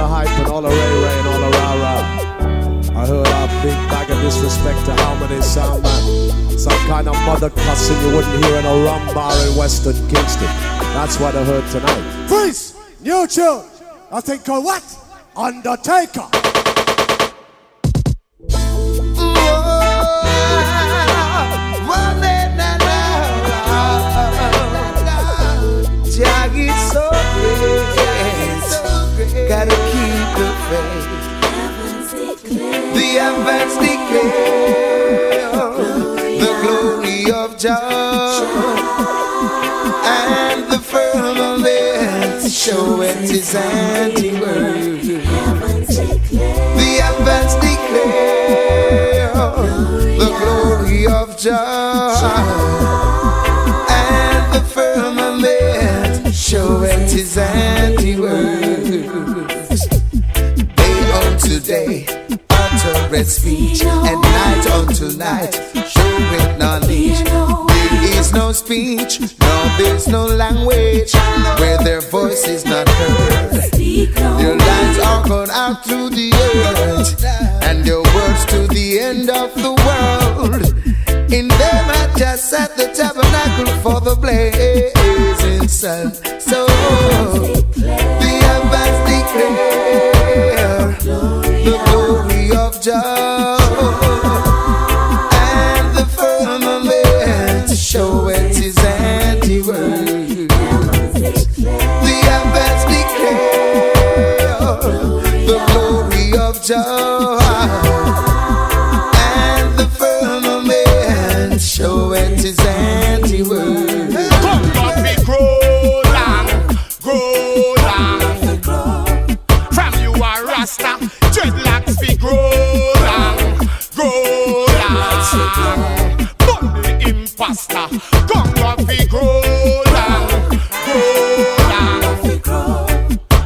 the hype and all the ray and all the rah-rah. I heard a big bag of disrespect to how many sound man. Some kind of mother cussing you wouldn't hear in a rum bar in Western Kingston. That's what I heard tonight. Freeze! New tune! I think called what? Undertaker! Gotta keep the faith. The heavens declare the glory of Jah, and the firmament showeth His handiwork. The heavens declare the glory of Jah, and the firmament showeth His handiwork. Day uttereth speech, and night unto night showeth knowledge. There is no speech, no, there's no language where their voice is not heard. Their lines are gone out to the earth, and their words to the end of the world. In them I just set the tabernacle for the blazing sun. So the heavens declare the glory of Jah, and the firmament showeth His handiwork. The heavens declare the glory of Jah, and the firmament showeth His handiwork. Come on, we grow long, grow long. From you are Rasta, dreadlocks we grow long, grow long. But the imposter, come on, we grow long, grow long.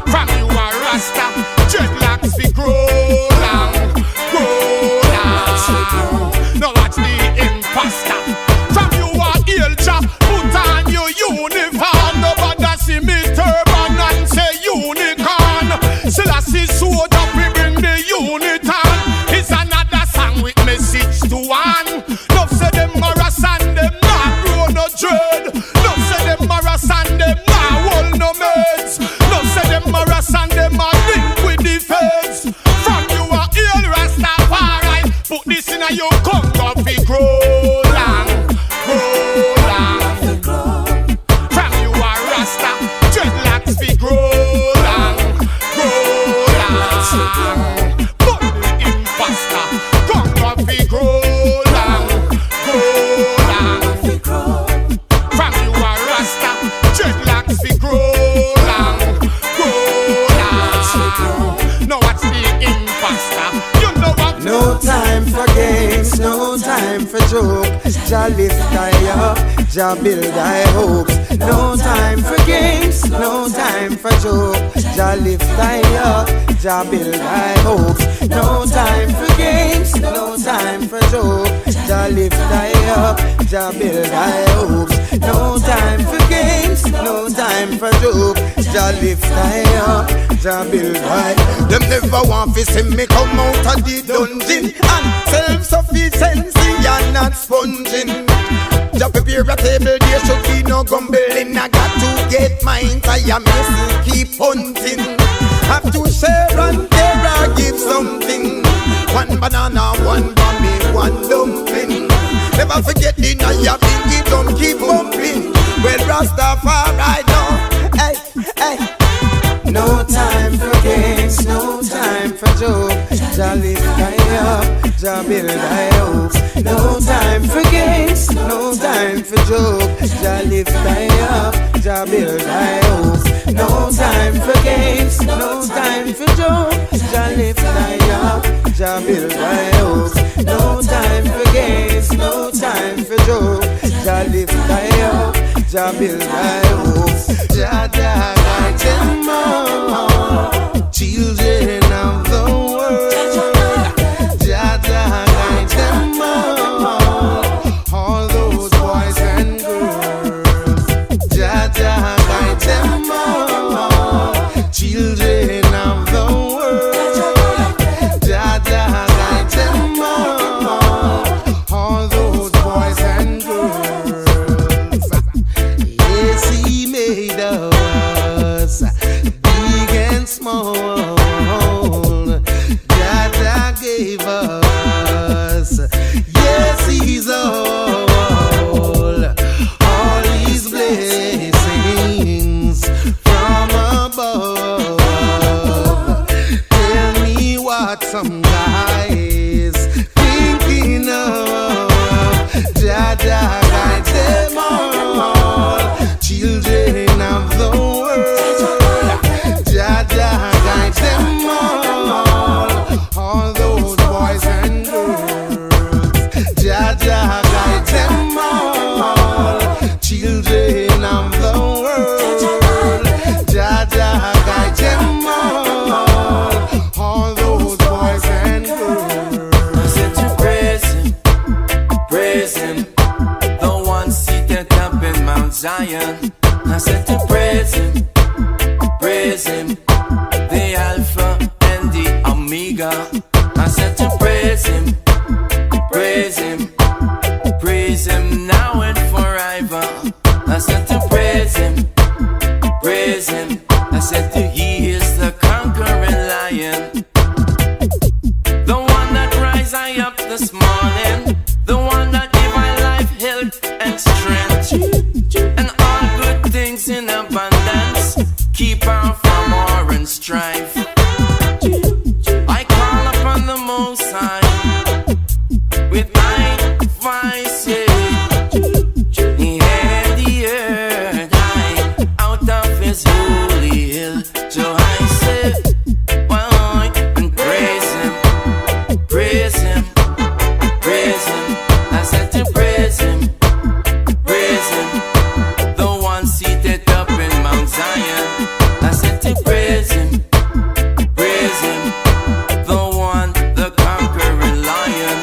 From you are Rasta, dreadlocks we grow long, grow long. Now watch the imposter. From you are Ilja, put on your uniform. Nobody see me turban and say unicorn. Selassie sword up, we bring the unit on. It's another song with message to one. Love say them maras and them not grow no dread. Love say them maras and them not hold no meds. Love say them maras and them are link with the feds. From you are ill Rastafari. Put this in a your Congo, we grow long, grow long. From you are Rasta, dreadlocks we grow long, grow long. But the imposter, Congo we grow long, grow long. From you are Rasta, dreadlocks we grow long, grow long. Now what's the imposter? You know what? No time for games, no time for joke. Jah lift I up, Jah build I hopes. No time for games, no time for joke. Jah lift I up, Jah build I hopes. No time for games, no time for joke. Jah lift I up, Jah build I hopes. No time for games, no time for joke. Jah lift I up, Jah build I. Them never want to see me come out of the dungeon, and self-sufficiency and not sponging. Jah prepare a table, there should be no grumbling. I got to get mine, I am missing, keep hunting. Have to share and dare I give something. One banana, one bunny, one dumpling. Never forget the night you think don't keep bumping. Well, Rastafari now, hey, hey. No time for games, no time for joke. Jah lift I up, Jah build I hopes. No time for games, no time for joke. Jah lift I up, Jah build I hopes. No time for games, no time for joke. Jah lift I up, Jah build I hopes. No time for games, no time for joke. Jah lift I up, Jah build I hopes. Jah guide them all, children of the world. Jah guide them all those boys and girls. Jah guide them all, children of the world. us, big and small. Jah gave us, yes, He's all His blessings from above. Tell me what some guys thinking of. Jah guide them all, children of the world. Jah guide them all those boys and girls. Jah guide them all, children of the world. Jah guide them all those boys and girls. I said to praise Him, the one seated up in Mount Zion. I said to praise Him, the Alpha and the Omega. I said to praise Him, now and forever. I said to praise Him. I said to He is the conquering lion, the one that rise I up this morning, the one that give my life health and strength, and all good things in abundance, keep our from war and strife. I call upon the Most High with my voice, He had the earth high out of His holy hill. So I said, well, and praise Him. I said to praise Him, the one seated up in Mount Zion. I said to praise Him, the one, the conquering lion.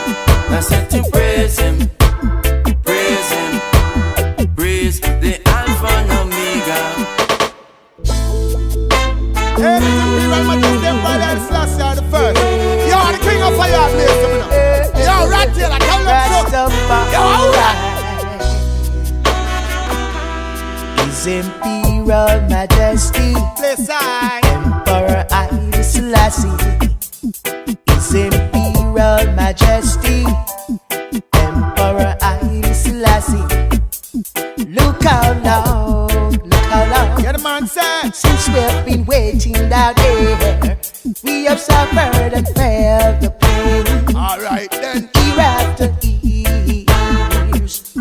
I said to praise Him, praise the Alpha and Omega. Hey, this is Real Majesty Empire and Selassie the first. You're the king of fire, please, come on. Yo, Rattle, I tell them so. Yo, alright. His Imperial Majesty, Place I. Emperor Haile Selassie. His Imperial Majesty, Emperor Haile Selassie. Look how long, Yeah, the man said. since we've been waiting down here. We have suffered and felt the pain. Alright then. Year after years,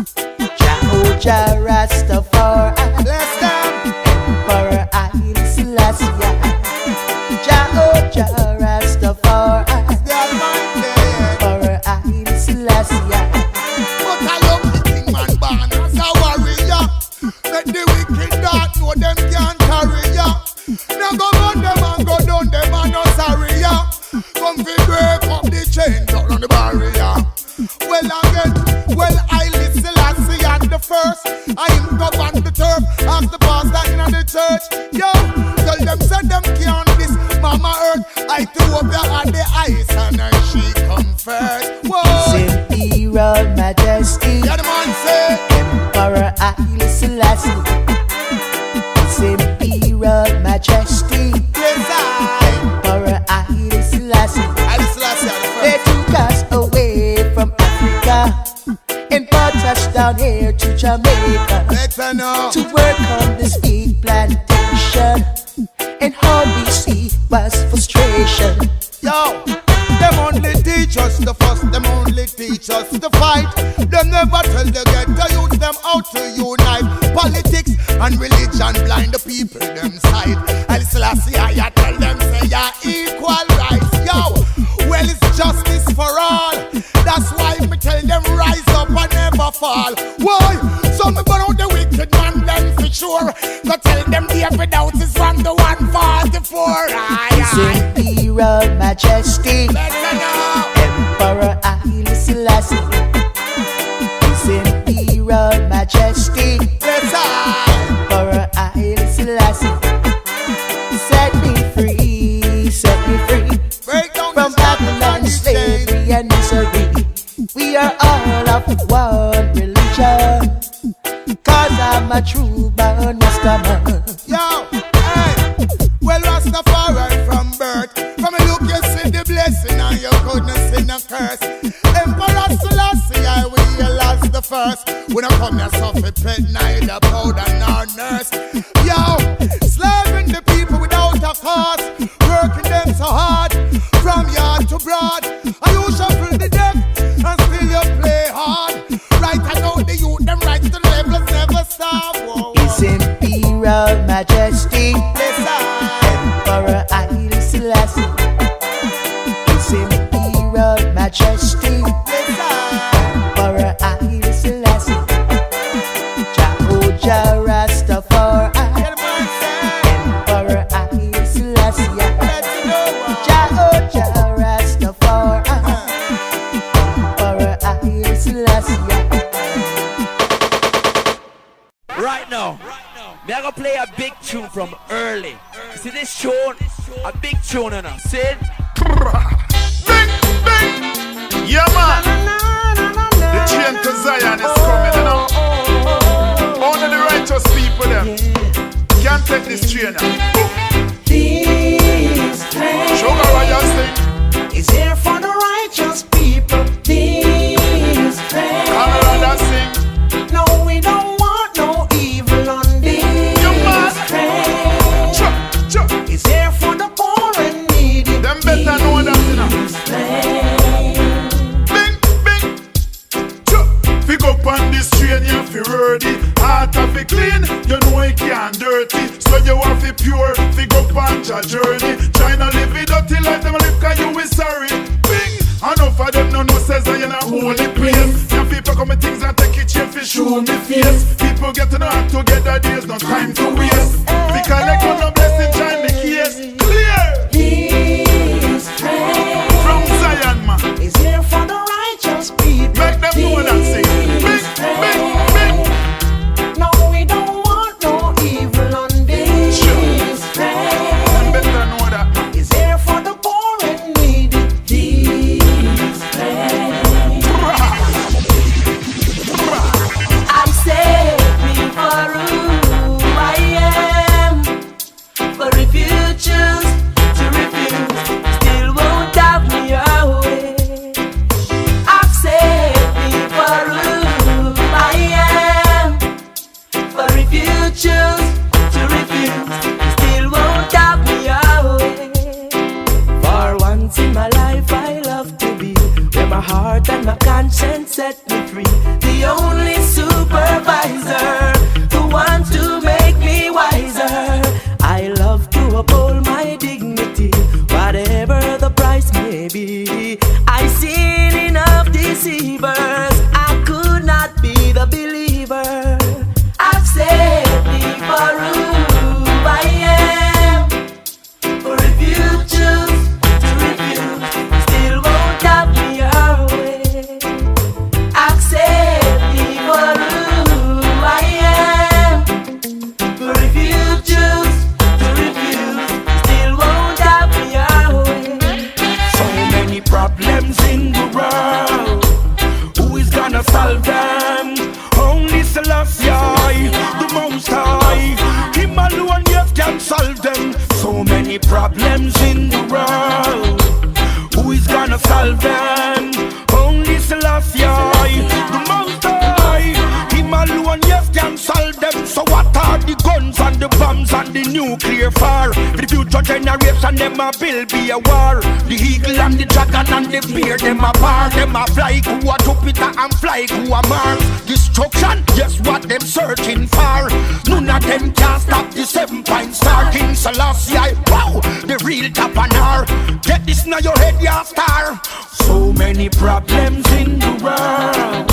Jah Rastafari, Bless them. Emperor Haile Selassie, Jah Rastafari, Yeah, the man said. Emperor Haile Selassie. But I love the king man born as a warrior. Let the wicked dog know them can't carry ya. Now go on them and go down them and no sorry ya. Come fi break up the chain down on the barrier. Well again, Haile Selassie at the first. I am govern the turf as the pastor in the church. Yo, tell them say them can't this Mama Earth. I threw up your at the ice and then she come first. Whoa. His Imperial Majesty, Yeah, the man say. Emperor Haile Selassie. His Imperial Majesty, Yes, Emperor Haile Selassie. Haile Selassie at the They first. took us away from Africa and brought us down here to Jamaica Better know. to work on this big plantation. And all we see was frustration. Yo, them only teach us the fuss, them only teach us to fight. Them never tell the ghetto youth them how to unite. Politics and religion blind the people them side. Haile Selassie, I tell them say you're equal rights. Yo, well it's justice for all. That's why me tell them rise up and never fall. Why? So me burn out the wicked man them for sure. Go tell them the every doubt is from the 144. His Imperial Majesty, Better know. Emperor Haile Selassie. His Imperial Majesty, Yes, I. Emperor Haile Selassie. Set me free Break down from this Babylon, chain. slavery and misery. We are all of one religion, 'cause I'm a true born Rastaman. Yo, hey, suffer pet, neither powder nor nurse. Yo, slaving the people without a cause, working them so hard, from yard to broad. And you shuffle the deck, and still you play hard. Right, I know the youth, them rights to levels never stop. Whoa, whoa. His Imperial Majesty, Emperor Haile Selassie. His Imperial Majesty, Emperor Haile Selassie. Jah Rastafari, Emperor Haile Selassie. Jah Rastafari, Emperor Haile Selassie. Right now, me I gonna play a big tune from early. See this tune? A big tune and see it? Bing, bing. Yeah, man. The chain to Zion is coming, you know. Only the righteous people them can't take this train now. This train Sugar Royal sing. is here for the righteous people. This train, Camarada sing. no, we don't want no evil on this You mad? train. Chuck, chuck. It's here for the poor and needy. Them better know that, you know. This train, Bing, bing. Chuck. Pick up on this train, you feel ready. Heart of it clean, you know it can't dirty. So you have to pure, pick up on your journey. Try not live it dirty like them live, cause you is sorry. Bing. Enough of them no says I in a holy place. Your people come with things and take it chain for show me face. People get to know how together, there's no time to waste. Because they got no blessing, trying the case. Clear! this train From Zion, man. is here for the righteous people. Make them know that sing. Bing, bing, bing. No, we don't want no evil on this train. Them better know that, man. Is here for the poor and needy. This train, I say me for who I am. But if you choose to refuse, still won't have me away. I've said me for who I am. But if you choose to refuse, still won't have me away. For once in my life I love to be where my heart and my conscience set me free. The only supervisor who wants to make me wiser. I love to uphold my dignity, whatever the price may be. I've seen enough deceivers, I could not be the believer. I've said for who I am. For if you choose to refuse, still won't have me away. Accept me for who I am. For if you choose to refuse, still won't have me away. So many problems in the world, who is gonna solve them? Only Selassie, the Most High. Him alone, yes, can solve them. So many problems in the world, who is gonna solve them? Only Selassie, the Most High. Him alone, yes, can solve them. So what are the guns and the bombs and the nuclear fire? For the future generation, them a build be a war. The eagle and the dragon and the bear, them a bar. Them a fly to a Jupiter and fly to a Mars. Destruction, just what them searching for. None of them can stop the 7-point star. King Selassie, wow, the real top and R. Get this now your head, ya star. So many problems in the world,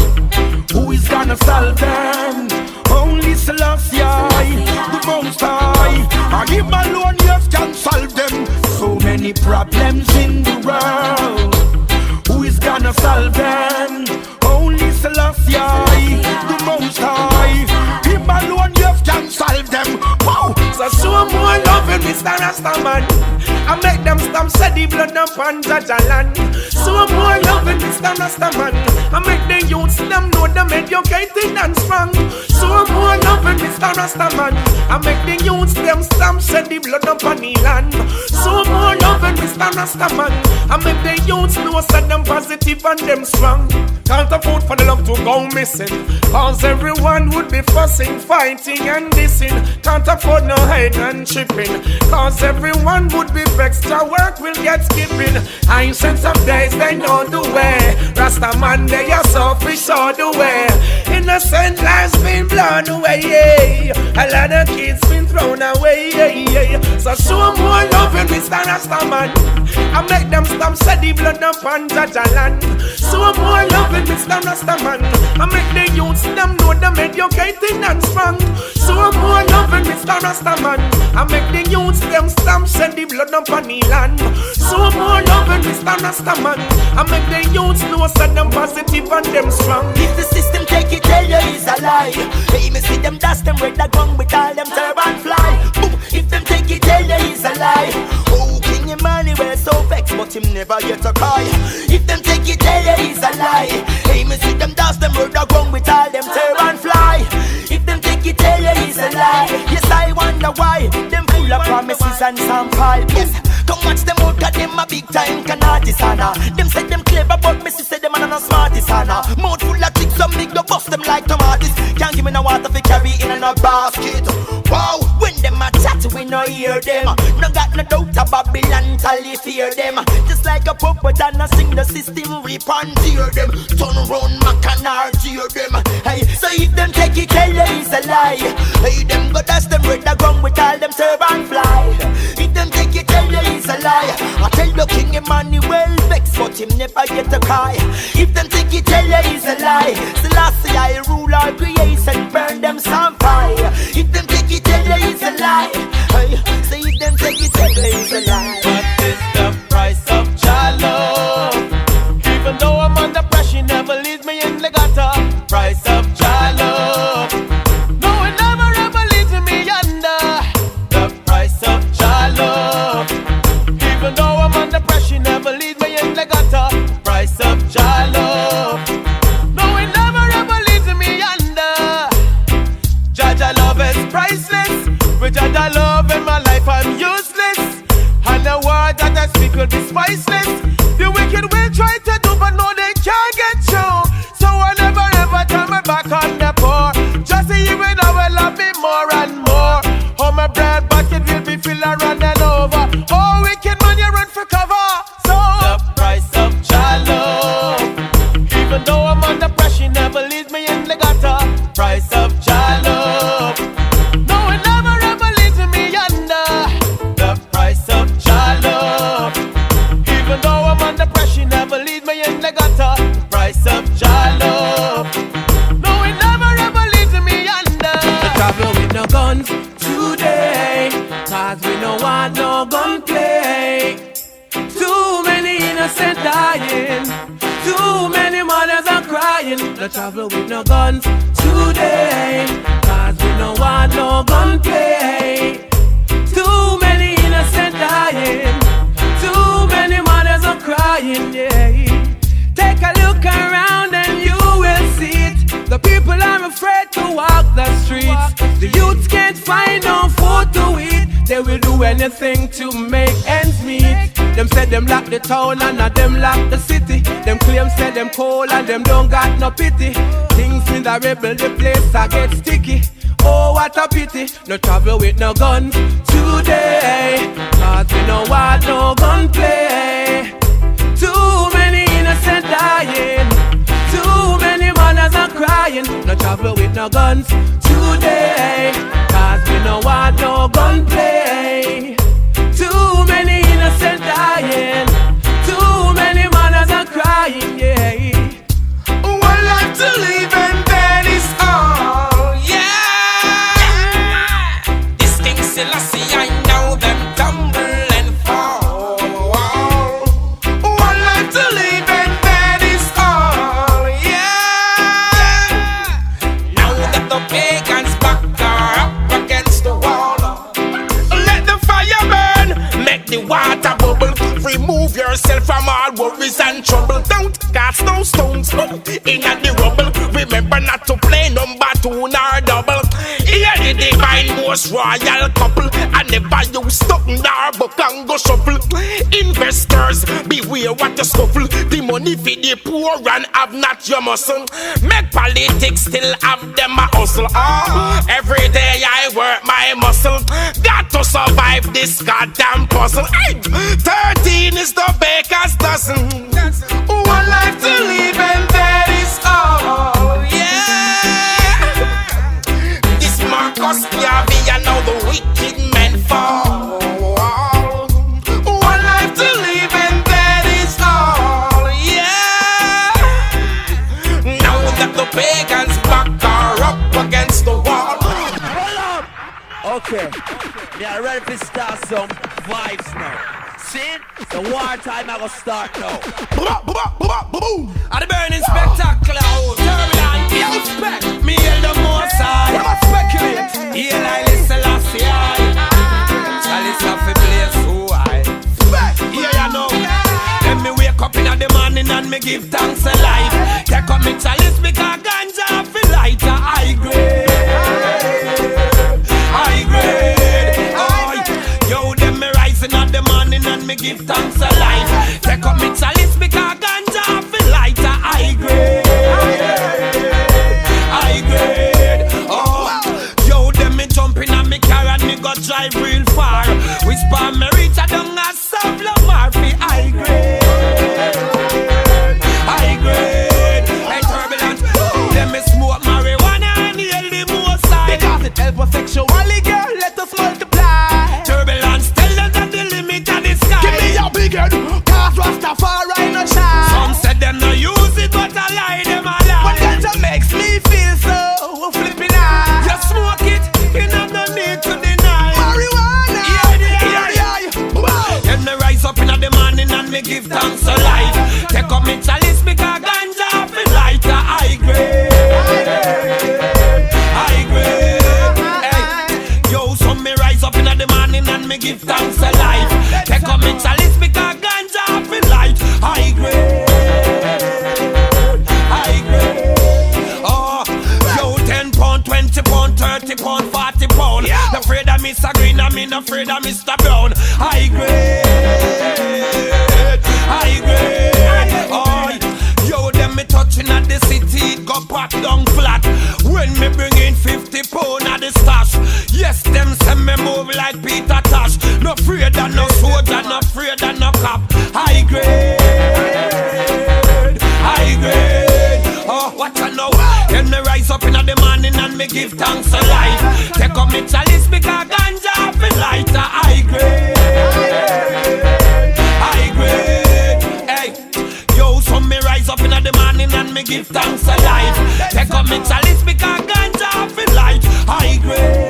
who is gonna solve them? Only Selassie, the Most High. And him alone, yes, can solve them. So many problems in the world, who is gonna solve them? Only Selassie, the Most High. Him alone, yes, can solve them. Wow! So So more loving Mr. Rastaman. I make them stamp say the blood up on Jajaland. So more loving Mr. Rastaman. I make the youths them know them educated and strong. So more loving Mr. Rastaman. I make the youths them stamp say the blood up on the land. So more loving Mr. Rastaman. I make the youths know say them positive and them strong. Can't afford for the love to go missing, cause everyone would be fussing, fighting and dissing. Can't afford no hate and chipping, cause everyone would be vexed. Your work will get skipping. Ancient of days, they know the way. Rasta man, they are selfish all the way. Innocent lives been blown away, yeah. A lot of kids been thrown away, yeah. So show more loving Mr. Rasta man. I make them stop say the blood up on Jajaland. So more loving Mr. Rasta man. I make the youths them know them educated and strong. So more loving Mr. Rasta man. I make the youths them stamp send the blood up on the land. So more loving Mr. Rasta man. I make the youths know send them positive and them strong. If the system take it, tell you is a lie. Hey, me see them dust them red the gun with all them turban fly. Boom. If them take it, tell you is a lie. Oh, King Emmanuel so vexed, but him never get a cry. If them take it, tell you is a lie. Hey, me see them dust them red the gun with all them turban fly. If them take it, tell you is a lie. Yes, I wonder why them full of promises and some fall. Yes, come watch them out, cause them a big time can artist, Anna. Them say them clever, but me say them are not smartest, Anna. Mouth full of tricks, some big go bust them like tomatoes. Can't give me no water for carry in a basket. Wow, when them a chat, we no hear them. No got no doubt about Babylon, tally fear them. Just like a puppet and a sing the system, rip and tear them. Turn around, mac and or tear them. Hey, so if them take it, tell you it's a lie. Hey, them go dust them red the ground with all them turban fly. If them take it, tell you it's a lie. I tell the King Emmanuel vex, but him never get a cry. If them take it, tell you it's a lie. Selassie I rule our creation, burn them some fire. If them take it, tell you it's a lie. Hey, so if them take it, tell you it's a lie. What is the price of Jalo? Even though I'm under pressure, he never leaves me in the gutter. Price of Jalo. No, it never ever leaves me under. The price of Jalo. Even though I'm under pressure, he never leaves me in the gutter. Price of Jalo. No, it never ever leaves me under. Jaja love is priceless. With Jaja love in my life, I'm useless. And the word that I speak will be spiceless. The wicked will try to do, but no, they can't get through. So I never ever turn my back on the poor. Just even I will love me more and more. Oh, my bread bucket will be filled and running over. Oh, wicked man, you run for cover. So the price of Jalo. Even though I'm under pressure, he never leaves me in the gutter. Price of Jalo. No, it never ever leaves me under. The price of Jalo. Even though I'm under pressure, he never leaves me in the gutter. Price of Jalo. No, it never ever leaves me under. We travel with no guns today, cause we don't want no gunplay. Too many innocent dying, too many mothers are crying. We travel with no guns today, cause we don't want no gunplay. Too many innocent dying, too many mothers are crying, yeah. Take a look around and you will see it. The people are afraid to walk the streets. The youths can't find no food to eat. They will do anything to make ends meet. Them said them lock the town and not them lock the city. Them claim said them cold and them don't got no pity. Things in the rebel, the place I get sticky. Oh, what a pity. No travel with no guns today, cause we don't want no gunplay. Too many innocent dying, too many mothers are crying. No travel with no guns today, cause we don't want no gunplay. Too many innocent dying, too many mothers are crying, yeah. One life to live and that is all, yeah. This thing Selassie, I know them tumble and fall. One life to live and that is all, yeah. Now that the pagans back are up against the wall, yourself from all worries and trouble. Don't cast no stones in the rubble. Remember not to play number 2 nor double. Here the divine most royal couple. I never use stuck nor book and go shuffle. Investors, beware what you scuffle. The money for the poor and have not your muscle. Make politics still have them a hustle. Every day I work my muscle. Got to survive this goddamn puzzle. 13 is the baker's dozen. One life to live and that is all. Yeah. This Marcus Garvey and now the wicked men fall. One life to live and that is all. Yeah. Now that the pagans back are up against the wall. Okay, we are ready to start some vibes now. See? The war time I go start now. At the burning spectacular turbulent respect. Me and the most high. I'm a speculate. Here I listen last year. Chalice off a place so high. Here you know. Let me wake up in the morning and me give thanks a life. Take up me chalice because ganja off a lighter. High grade. High grade. Oh, yo, them me rising at the morning and me give thanks a life. Take up me chalice because ganja feel lighter. High grade, high grade. Oh, yo, them me jumping and me car and me go drive real far. Whisper me reach a down a Savla Murphy. High grade, high grade. Hey, turbulent. Them me smoke marijuana and yell the most side. Because it help us sexually, girl. Let us multiply. Turbulence, tell them that the limit of the sky. Give me your big head, cause Rastafari no shine. Some said them no use it, but I lie, them a lie. But ganja makes me feel so flipping high. You smoke it, you have no need to deny. Marijuana, yeah. Then me rise up in the morning and me give thanks to life. Take up me chalice because ganja feel lighter. High grade, high grade. Hey, yo, so me rise up in the morning and me give thanks to life. Take up me chalice because ganja feel light. High grade, high grade. Oh, yo, 10 pound, 20 pound, 30 pound, 40 pound. Not afraid of Mr. Green, I mean not afraid of Mr. Brown. High grade, high grade. Oh, yo, them me touching at the city, it go pop down flat. When me bring in 50 pound at the stash. Yes, them send me move like Peter Tosh. No afraid of no soldier, no afraid of no cop. High grade, high grade. Oh, what I know. Then me rise up in the morning and me give thanks to life. Take up me chalice because ganja feel lighter. High grade, high grade. Hey, yo, so me rise up in the morning and me give thanks to life. Take up me chalice because ganja feel light. High grade.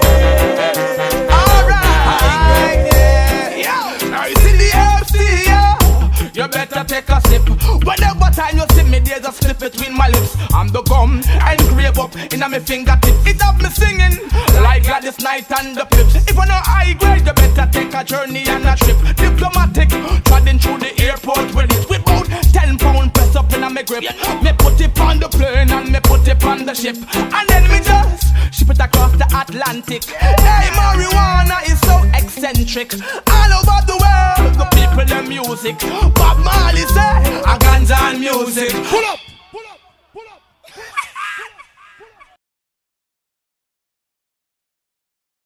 You better take a sip. Whenever time you see me, there's a slip between my lips. I'm the gum engraved up in my fingertip. It have me singing like Gladys Knight and the Pips. If you're not high grade, you better take a journey and a trip. Diplomatic, trotting through the airport with it. With about 10 pound press up in my grip. Me put it on the plane and me put it on the ship. And then me just ship it across the Atlantic. Hey, marijuana is so eccentric. All over the world, the people, the music. Bob Marley say, a ganja and music. Pull up.